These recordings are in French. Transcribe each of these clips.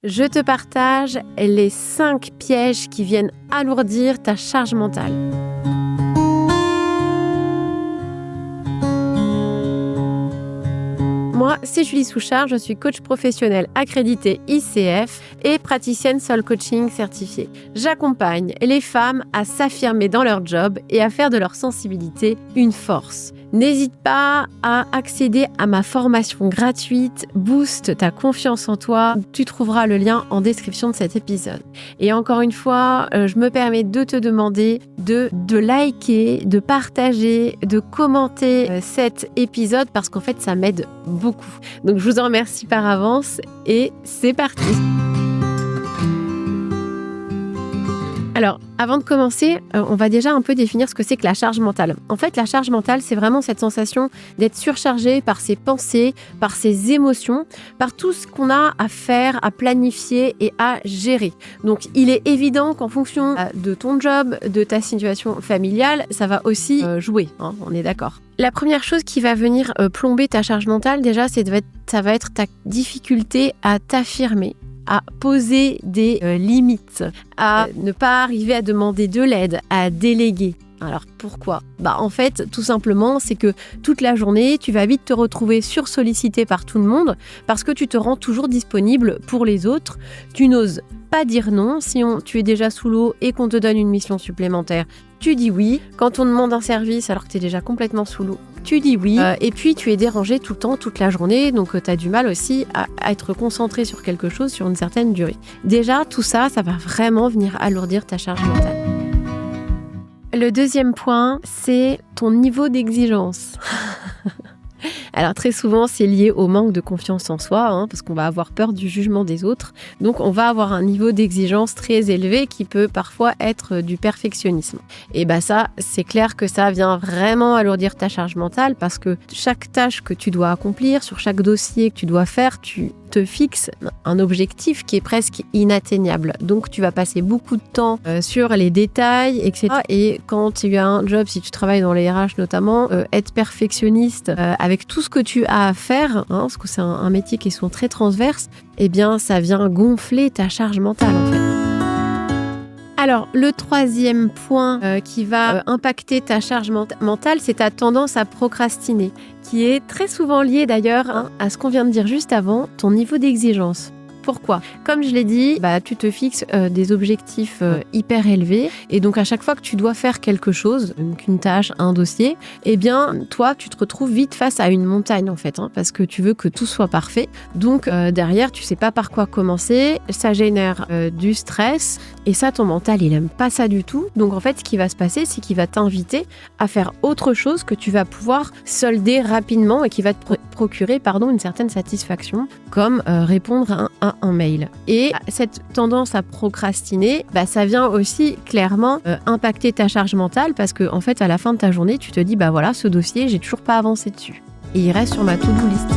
Je te partage les 5 pièges qui viennent alourdir ta charge mentale. Moi, c'est Julie Souchard, je suis coach professionnel accrédité ICF et praticienne Soul Coaching certifiée. J'accompagne les femmes à s'affirmer dans leur job et à faire de leur sensibilité une force. N'hésite pas à accéder à ma formation gratuite Booste ta confiance en toi. Tu trouveras le lien en description de cet épisode. Et encore une fois, je me permets de te demander de liker, de partager, de commenter cet épisode parce qu'en fait, ça m'aide beaucoup. Donc, je vous en remercie par avance et c'est parti. Alors, avant de commencer, on va déjà un peu définir ce que c'est que la charge mentale. En fait, la charge mentale, c'est vraiment cette sensation d'être surchargé par ses pensées, par ses émotions, par tout ce qu'on a à faire, à planifier et à gérer. Donc, il est évident qu'en fonction de ton job, de ta situation familiale, ça va aussi jouer, hein, on est d'accord. La première chose qui va venir plomber ta charge mentale, déjà, ça va être ta difficulté à t'affirmer, à poser des limites, à ne pas arriver à demander de l'aide, à déléguer. Alors pourquoi ? En fait, tout simplement, c'est que toute la journée, tu vas vite te retrouver sursollicité par tout le monde parce que tu te rends toujours disponible pour les autres. Tu n'oses pas dire non. Si tu es déjà sous l'eau et qu'on te donne une mission supplémentaire, tu dis oui. Quand on demande un service alors que tu es déjà complètement sous l'eau, tu dis oui. Et puis, tu es dérangé tout le temps, toute la journée. Donc, tu as du mal aussi à être concentré sur quelque chose sur une certaine durée. Déjà, tout ça, ça va vraiment venir alourdir ta charge mentale. Le deuxième point, c'est ton niveau d'exigence. Alors très souvent, c'est lié au manque de confiance en soi, parce qu'on va avoir peur du jugement des autres. Donc on va avoir un niveau d'exigence très élevé qui peut parfois être du perfectionnisme. Et ça, c'est clair que ça vient vraiment alourdir ta charge mentale parce que chaque tâche que tu dois accomplir, sur chaque dossier que tu dois faire, tu te fixes un objectif qui est presque inatteignable. Donc tu vas passer beaucoup de temps sur les détails, etc. Et quand tu as un job, si tu travailles dans les RH notamment, être perfectionniste avec tout ce que tu as à faire, parce que c'est un métier qui est souvent très transverse, ça vient gonfler ta charge mentale en fait. Alors, le troisième point qui va impacter ta charge mentale, c'est ta tendance à procrastiner, qui est très souvent liée d'ailleurs à ce qu'on vient de dire juste avant, ton niveau d'exigence. Pourquoi ? Comme je l'ai dit, tu te fixes des objectifs hyper élevés et donc à chaque fois que tu dois faire quelque chose, une tâche, un dossier, toi, tu te retrouves vite face à une montagne en fait, parce que tu veux que tout soit parfait. Donc derrière, tu sais pas par quoi commencer, ça génère du stress et ça, ton mental, il aime pas ça du tout. Donc en fait, ce qui va se passer, c'est qu'il va t'inviter à faire autre chose que tu vas pouvoir solder rapidement et qui va te procurer une certaine satisfaction, comme répondre à un mail. Et cette tendance à procrastiner, ça vient aussi clairement impacter ta charge mentale parce que en fait, à la fin de ta journée, tu te dis ce dossier, j'ai toujours pas avancé dessus. Et il reste sur ma to-do list.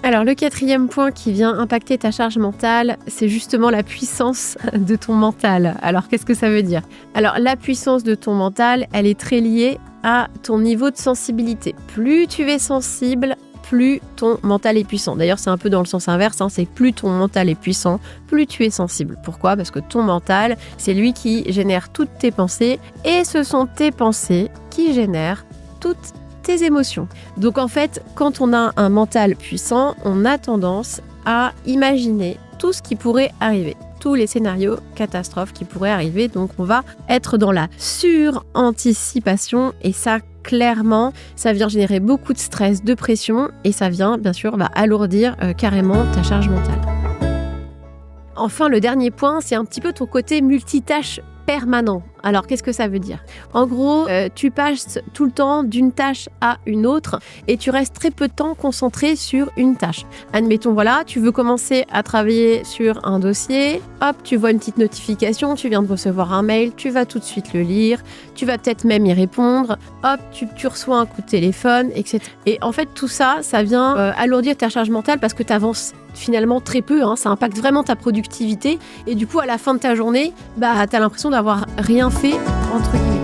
Alors, le quatrième point qui vient impacter ta charge mentale, c'est justement la puissance de ton mental. Alors, qu'est-ce que ça veut dire ? Alors, la puissance de ton mental, elle est très liée à ton niveau de sensibilité. Plus tu es sensible, plus ton mental est puissant. D'ailleurs, c'est un peu dans le sens inverse, c'est que plus ton mental est puissant, plus tu es sensible. Pourquoi ? Parce que ton mental, c'est lui qui génère toutes tes pensées et ce sont tes pensées qui génèrent toutes tes émotions. Donc en fait, quand on a un mental puissant, on a tendance à imaginer tout ce qui pourrait arriver, tous les scénarios catastrophes qui pourraient arriver. Donc on va être dans la suranticipation et ça, clairement, ça vient générer beaucoup de stress, de pression et ça vient, bien sûr, alourdir carrément ta charge mentale. Enfin, le dernier point, c'est un petit peu ton côté multitâche permanent. Alors, qu'est-ce que ça veut dire ? En gros, tu passes tout le temps d'une tâche à une autre et tu restes très peu de temps concentré sur une tâche. Admettons, tu veux commencer à travailler sur un dossier, hop, tu vois une petite notification, tu viens de recevoir un mail, tu vas tout de suite le lire, tu vas peut-être même y répondre, hop, tu reçois un coup de téléphone, etc. Et en fait, tout ça, ça vient alourdir ta charge mentale parce que tu avances finalement très peu, ça impacte vraiment ta productivité et du coup, à la fin de ta journée, tu as l'impression d'avoir rien fait, entre guillemets.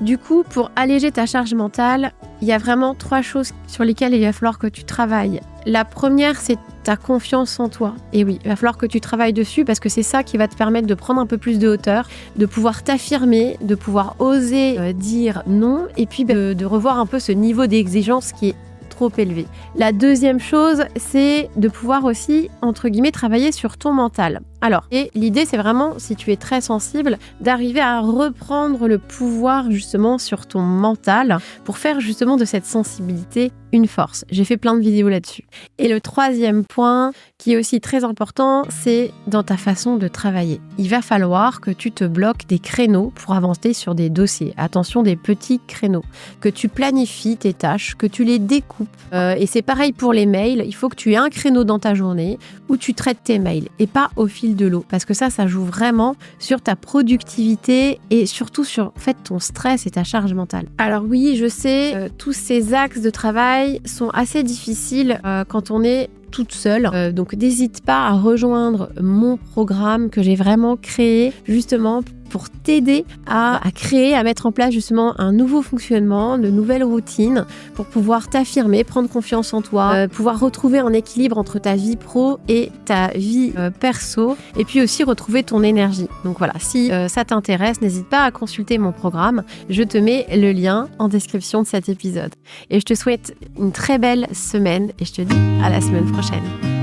Du coup, pour alléger ta charge mentale, il y a vraiment 3 choses sur lesquelles il va falloir que tu travailles. La première, c'est ta confiance en toi. Et oui, il va falloir que tu travailles dessus parce que c'est ça qui va te permettre de prendre un peu plus de hauteur, de pouvoir t'affirmer, de pouvoir oser dire non et puis de revoir un peu ce niveau d'exigence qui est trop élevé. La deuxième chose, c'est de pouvoir aussi, entre guillemets, travailler sur ton mental. Alors, et l'idée, c'est vraiment, si tu es très sensible, d'arriver à reprendre le pouvoir justement sur ton mental pour faire justement de cette sensibilité une force. J'ai fait plein de vidéos là-dessus. Et le troisième point, qui est aussi très important, c'est dans ta façon de travailler. Il va falloir que tu te bloques des créneaux pour avancer sur des dossiers. Attention, des petits créneaux. Que tu planifies tes tâches, que tu les découpes. Et c'est pareil pour les mails. Il faut que tu aies un créneau dans ta journée où tu traites tes mails et pas au fil de l'eau. Parce que ça joue vraiment sur ta productivité et surtout sur en fait, ton stress et ta charge mentale. Alors oui, je sais, tous ces axes de travail sont assez difficiles quand on est toute seule. Donc n'hésite pas à rejoindre mon programme que j'ai vraiment créé justement pour t'aider à créer, à mettre en place justement un nouveau fonctionnement, de nouvelles routines pour pouvoir t'affirmer, prendre confiance en toi, pouvoir retrouver un équilibre entre ta vie pro et ta vie perso et puis aussi retrouver ton énergie. Donc voilà, si ça t'intéresse, n'hésite pas à consulter mon programme. Je te mets le lien en description de cet épisode. Et je te souhaite une très belle semaine et je te dis à la semaine prochaine.